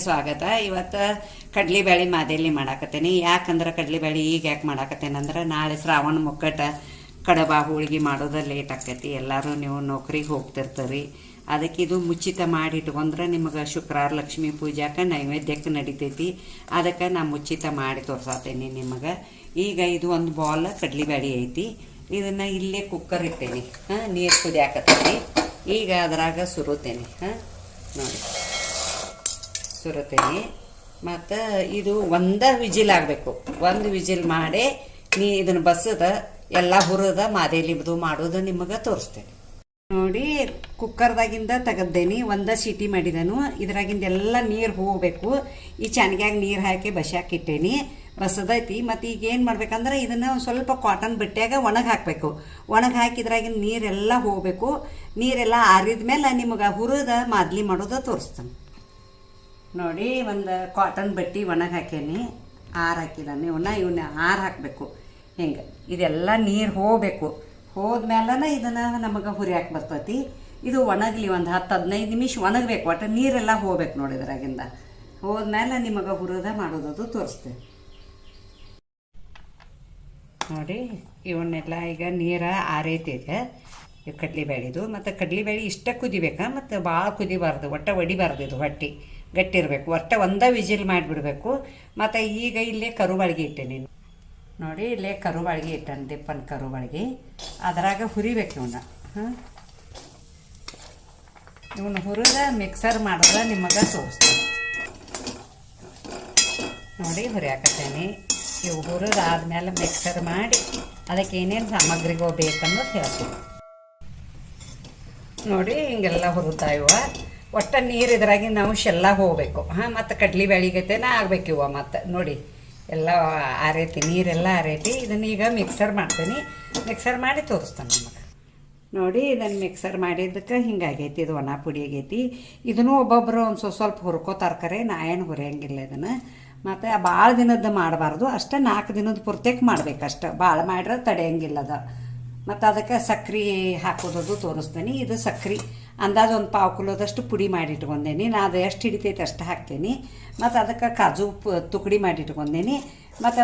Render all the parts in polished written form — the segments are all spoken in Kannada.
ಸ್ವಾಗತ. ಇವತ್ತು ಕಡ್ಲಿಬೇಳೆ ಮಾದಲಿ ಮಾಡಾಕತ್ತೇನೆ. ಯಾಕಂದ್ರೆ ಕಡ್ಲಿಬೇಳೆ ಈಗ ಯಾಕೆ ಮಾಡಾಕತ್ತೇನಂದ್ರೆ ನಾಳೆ ಶ್ರಾವಣ ಮುಕ್ಕಟ ಕಡಬ ಹೋಳಿಗೆ ಮಾಡೋದು ಲೇಟ್ ಆಕೈತಿ. ಎಲ್ಲರೂ ನೀವು ನೌಕರಿಗೆ ಹೋಗ್ತಿರ್ತೀರಿ. ಅದಕ್ಕೆ ಇದು ಮುಚ್ಚಿತ ಮಾಡಿ ಇಟ್ಕೊಂಡ್ರೆ ನಿಮಗೆ ಶುಕ್ರವಾರ ಲಕ್ಷ್ಮೀ ಪೂಜಾಕ್ಕೆ ನೈವೇದ್ಯಕ್ಕೆ ನಡಿತೈತಿ. ಅದಕ್ಕೆ ನಾನು ಮುಚ್ಚಿತ ಮಾಡಿ ತೋರ್ಸಾತೇನೆ ನಿಮಗೆ. ಈಗ ಇದು ಒಂದು ಬೌಲ್ ಕಡ್ಲಿಬೇಳೆ ಐತಿ. ಇದನ್ನು ಇಲ್ಲೇ ಕುಕ್ಕರ್ ಇಟ್ಟೇನಿ. ನೀರು ಕುದಿಯಾಕತ್ತೈತಿ. ಈಗ ಅದ್ರಾಗ ಸುರುತ್ತೇನೆ. ನೋಡಿ ಸುರುತ್ತೇನೆ. ಮತ್ತು ಇದು ಒಂದು ವಿಜಿಲ್ ಆಗಬೇಕು. ಒಂದು ವಿಜಿಲ್ ಮಾಡಿ ಇದನ್ನು ಬಸದ ಎಲ್ಲ ಹುರಿದ ಮಾದೇಲಿದು ಮಾಡೋದು ನಿಮಗೆ ತೋರಿಸ್ತೇನೆ. ನೋಡಿ ಕುಕ್ಕರ್ದಾಗಿಂದ ತೆಗೆದೇನಿ. ಒಂದು ಸೀಟಿ ಮಾಡಿದನು. ಇದ್ರಾಗಿಂದ ಎಲ್ಲ ನೀರು ಹೋಗಬೇಕು. ಈ ಚಾನ್ಗ್ಯಾಗ ನೀರು ಹಾಕಿ ಬಸ್ಯಾಕಿಟ್ಟೇನಿ. ಬಸದೈತಿ. ಮತ್ತು ಈಗ ಏನು ಮಾಡ್ಬೇಕಂದ್ರೆ ಇದನ್ನು ಒಂದು ಸ್ವಲ್ಪ ಕಾಟನ್ ಬಟ್ಟೆಯಾಗ ಒಣಗಿ ಹಾಕಬೇಕು. ಒಣಗಿ ಹಾಕಿದ್ರಾಗಿಂದ ನೀರೆಲ್ಲ ಹೋಗಬೇಕು. ನೀರೆಲ್ಲ ಆರಿದ ಮೇಲೆ ನಿಮಗೆ ಹುರಿದ ಮಾದಲಿ ಮಾಡೋದು ತೋರಿಸ್ತಾನೆ. ನೋಡಿ ಒಂದು ಕಾಟನ್ ಬಟ್ಟೆ ಒಣಗಿ ಹಾಕೇನಿ. ಆರು ಹಾಕಿದಾನೆ. ಇವನ್ನ ಆರು ಹಾಕಬೇಕು. ಹಿಂಗೆ ಇದೆಲ್ಲ ನೀರು ಹೋಗಬೇಕು. ಹೋದ್ಮೇಲೆ ಇದನ್ನು ನಮಗೆ ಹುರಿಯಾಕೆ ಬರ್ತೈತಿ. ಇದು ಒಣಗಲಿ ಒಂದು 10-15 ನಿಮಿಷ ಒಣಗಬೇಕು. ಒಟ್ಟು ನೀರೆಲ್ಲ ಹೋಗ್ಬೇಕು. ನೋಡಿ ಇದ್ರಾಗಿಂದ ಹೋದ್ಮೇಲೆ ನಿಮಗೆ ಹುರಿದ ಮಾಡೋದು ತೋರಿಸ್ತೇವೆ. ನೋಡಿ ಇವನ್ನೆಲ್ಲ ಈಗ ನೀರು ಆರೈತಿದೆ. ಇದು ಕಡ್ಲಿಬೇಳೆದು. ಮತ್ತು ಕಡ್ಲಿಬೇಳೆ ಇಷ್ಟ ಕುದಿಬೇಕಾ, ಮತ್ತು ಭಾಳ ಕುದಿಬಾರ್ದು. ಒಟ್ಟು ಒಡಿಬಾರ್ದು. ಇದು ಹೊಟ್ಟೆ ಗಟ್ಟಿ ಇರಬೇಕು. ಒಟ್ಟು ಒಂದೇ ವಿಜಿಲ್ ಮಾಡಿಬಿಡ್ಬೇಕು. ಮತ್ತು ಈಗ ಇಲ್ಲೇ ಕರುಬಾಳ್ಗೆ ಇಟ್ಟೇನಿ. ನೋಡಿ ಇಲ್ಲೇ ಕರುಬಾಳ್ಗೆ ಇಟ್ಟೇನೆ. ದಿಪ್ಪನ ಕರುಬಾಳ್ಗೆ ಅದ್ರಾಗ ಹುರಿಬೇಕು ಇವನ್ನ. ಇವನ್ನ ಹುರಿದ ಮಿಕ್ಸರ್ ಮಾಡಿದ್ರೆ ನಿಮಗೆ ತೋರಿಸ್ತೀನಿ. ನೋಡಿ ಹುರಿಯಾಕತ್ತೇನೆ. ಇವು ಹುರಿದಾದ್ಮೇಲೆ ಮಿಕ್ಸರ್ ಮಾಡಿ ಅದಕ್ಕೆ ಏನೇನು ಸಾಮಗ್ರಿಗಳು ಬೇಕನ್ನೋದು ಹೇಳ್ತೀನಿ. ನೋಡಿ ಹಿಂಗೆಲ್ಲ ಹುರಿತಾ ಇವ. ಒಟ್ಟು ನೀರು ಇದ್ರಾಗಿ ನಾವು ಶೆಲ್ಲ ಹೋಗಬೇಕು. ಮತ್ತು ಕಡ್ಲಿಬೇಳೆಗತೆನ ಆಗ್ಬೇಕು ಇವ. ಮತ್ತು ನೋಡಿ ಎಲ್ಲ ಆರೈತಿ. ನೀರೆಲ್ಲ ಆರೈತಿ. ಇದನ್ನ ಈಗ ಮಿಕ್ಸರ್ ಮಾಡ್ತೀನಿ. ಮಿಕ್ಸರ್ ಮಾಡಿ ತೋರಿಸ್ತಾನೆ ನಿಮಗೆ. ನೋಡಿ ಇದನ್ನು ಮಿಕ್ಸರ್ ಮಾಡಿದ್ದಕ್ಕೆ ಹಿಂಗಾಗೈತಿ. ಇದು ಒಣ ಪುಡಿ ಆಗೈತಿ. ಇದನ್ನು ಒಬ್ಬೊಬ್ಬರು ಒಂದು ಸ್ವಲ್ಪ ಹುರ್ಕೋತಾರ್ಕರೆ. ನಾ ಏನು ಹುರಿಯಂಗಿಲ್ಲ ಇದನ್ನು. ಮತ್ತು ಭಾಳ ದಿನದ್ದು ಮಾಡಬಾರ್ದು. ಅಷ್ಟೇ 4 ದಿನದ ಪೂರ್ತಿಗೆ ಮಾಡ್ಬೇಕಷ್ಟೆ. ಭಾಳ ಮಾಡ್ರೆ ತಡೆಯಂಗಿಲ್ಲದ. ಮತ್ತು ಅದಕ್ಕೆ ಸಕ್ರೆ ಹಾಕೋದು ತೋರಿಸ್ತೀನಿ. ಇದು ಸಕ್ರೆ ಅಂದಾಜು ಒಂದು 1/4 ಕಿಲೋದಷ್ಟು ಪುಡಿ ಮಾಡಿ ಇಟ್ಕೊಂಡೇನಿ. ನಾನು ಅದು ಎಷ್ಟು ಹಿಡಿತೈತೆ ಅಷ್ಟು ಹಾಕ್ತೇನೆ. ಮತ್ತು ಅದಕ್ಕೆ ಕಾಜು ತುಕಡಿ ಮಾಡಿ ಇಟ್ಕೊಂಡೇನಿ. ಮತ್ತು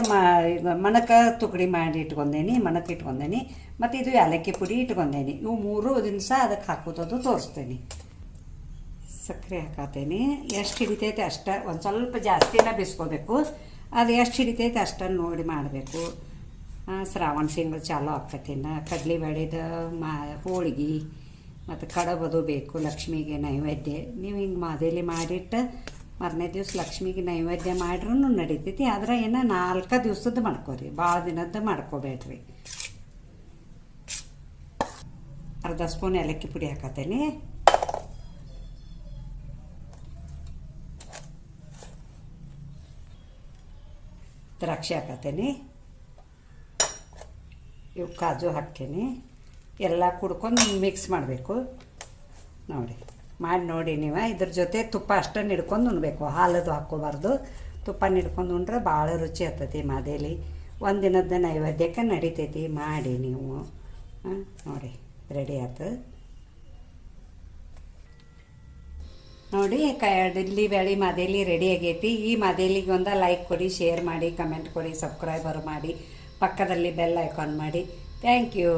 ಮಣಕ ತುಕಡಿ ಮಾಡಿ ಇಟ್ಕೊಂಡೇನಿ. ಮಣಕ್ಕೆ ಇಟ್ಕೊಂಡೇನಿ. ಮತ್ತು ಇದು ಏಲಕ್ಕಿ ಪುಡಿ ಇಟ್ಕೊಂಡೇನಿ. ಇವು 3 ದಿನಸ ಅದಕ್ಕೆ ಹಾಕೋದು ತೋರಿಸ್ತೇನೆ. ಸಕ್ಕರೆ ಹಾಕತ್ತೇನೆ. ಎಷ್ಟು ಹಿಡಿತೈತೆ ಅಷ್ಟೇ. ಒಂದು ಸ್ವಲ್ಪ ಜಾಸ್ತಿನ ಬಿಸ್ಕೋಬೇಕು. ಅದು ಎಷ್ಟು ಹಿಡಿತೈತೆ ಅಷ್ಟನ್ನು ನೋಡಿ ಮಾಡಬೇಕು. ಶ್ರಾವಣ ತಿಂಗಳು ಚಾಲೂ ಆಕತ್ತಿನ ಕಡ್ಲಿಬೇಳೆದ ಹೋಳಿಗೆ ಮತ್ತು ಕಡಬದು ಬೇಕು ಲಕ್ಷ್ಮಿಗೆ ನೈವೇದ್ಯ. ನೀವು ಹಿಂಗೆ ಮಾದೇಲಿ ಮಾಡಿಟ್ಟು ಮರನೇ ದಿವ್ಸ ಲಕ್ಷ್ಮಿಗೆ ನೈವೇದ್ಯ ಮಾಡ್ರೂ ನಡೀತೈತಿ. ಆದ್ರೆ ಏನೋ 4 ದಿವ್ಸದ್ದು ಮಾಡ್ಕೋರಿ. ಭಾಳ ದಿನದ್ದು ಮಾಡ್ಕೋಬೇಡ್ರಿ. ಅರ್ಧ ಸ್ಪೂನ್ ಏಲಕ್ಕಿ ಪುಡಿ ಹಾಕತ್ತೇನೆ. ದ್ರಾಕ್ಷಿ ಹಾಕತ್ತೇನೆ. ಇವು ಕಾಜು ಹಾಕ್ತೇನೆ. ಎಲ್ಲ ಕುಡ್ಕೊಂಡು ಮಿಕ್ಸ್ ಮಾಡಬೇಕು. ನೋಡಿ ಮಾಡಿ ನೋಡಿ ನೀವು. ಇದ್ರ ಜೊತೆ ತುಪ್ಪ ಅಷ್ಟನ್ನು ಹಿಡ್ಕೊಂಡು ಉಣ್ಬೇಕು. ಹಾಲದು ಹಾಕ್ಕೋಬಾರ್ದು. ತುಪ್ಪ ಹಿಡ್ಕೊಂಡು ಉಂಡ್ರೆ ಭಾಳ ರುಚಿ ಆಗ್ತೈತಿ ಮಾದೇಲಿ. ಒಂದು ದಿನದ ನೈವೇದ್ಯಕ್ಕೆ ನಡಿತೈತಿ. ಮಾಡಿ ನೀವು. ನೋಡಿ ರೆಡಿ ಆಯ್ತು. ನೋಡಿ ಕಡ್ಲಿಬೇಳೆ ಮಾದೇಲಿ ರೆಡಿ ಆಗೈತಿ. ಈ ಮಾದೇಲಿಗೆ ಒಂದು ಲೈಕ್ ಕೊಡಿ, ಶೇರ್ ಮಾಡಿ, ಕಮೆಂಟ್ ಕೊಡಿ, ಸಬ್ಸ್ಕ್ರೈಬರ್ ಮಾಡಿ, ಪಕ್ಕದಲ್ಲಿ ಬೆಲ್ ಐಕಾನ್ ಮಾಡಿ. Thank you.